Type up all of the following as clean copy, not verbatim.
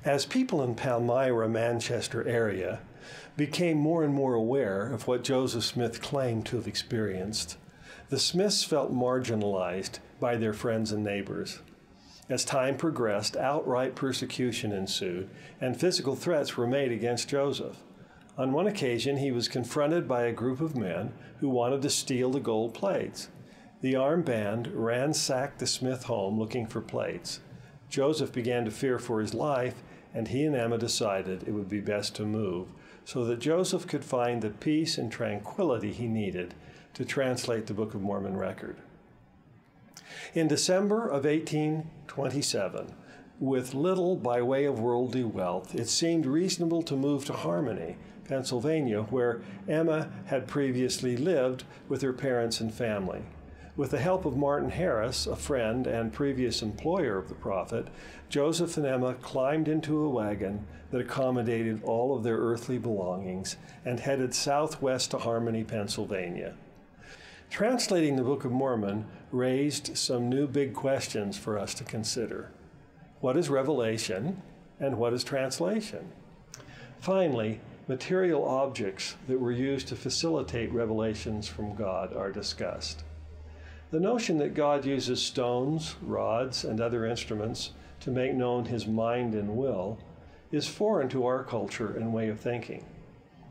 As people in Palmyra, Manchester area became more and more aware of what Joseph Smith claimed to have experienced, the Smiths felt marginalized by their friends and neighbors. As time progressed, outright persecution ensued, and physical threats were made against Joseph. On one occasion, he was confronted by a group of men who wanted to steal the gold plates. The armed band ransacked the Smith home looking for plates. Joseph began to fear for his life, and he and Emma decided it would be best to move so that Joseph could find the peace and tranquility he needed to translate the Book of Mormon record. In December of 1827, with little by way of worldly wealth, it seemed reasonable to move to Harmony, Pennsylvania, where Emma had previously lived with her parents and family. With the help of Martin Harris, a friend and previous employer of the prophet, Joseph and Emma climbed into a wagon that accommodated all of their earthly belongings and headed southwest to Harmony, Pennsylvania. Translating the Book of Mormon raised some new big questions for us to consider. What is revelation, and what is translation? Finally, material objects that were used to facilitate revelations from God are discussed. The notion that God uses stones, rods, and other instruments to make known his mind and will is foreign to our culture and way of thinking.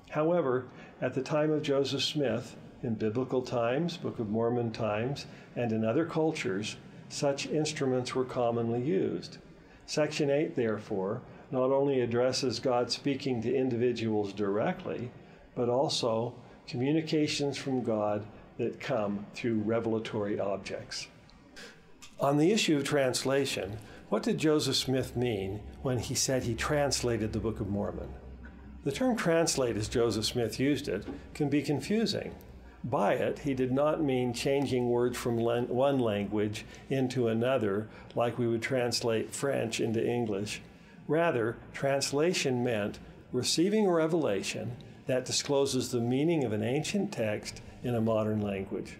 However, at the time of Joseph Smith, in biblical times, Book of Mormon times, and in other cultures, such instruments were commonly used. Section 8, therefore, not only addresses God speaking to individuals directly, but also communications from God that come through revelatory objects. On the issue of translation, what did Joseph Smith mean when he said he translated the Book of Mormon? The term translate, as Joseph Smith used it, can be confusing. By it, he did not mean changing words from one language into another like we would translate French into English. Rather, translation meant receiving a revelation that discloses the meaning of an ancient text in a modern language.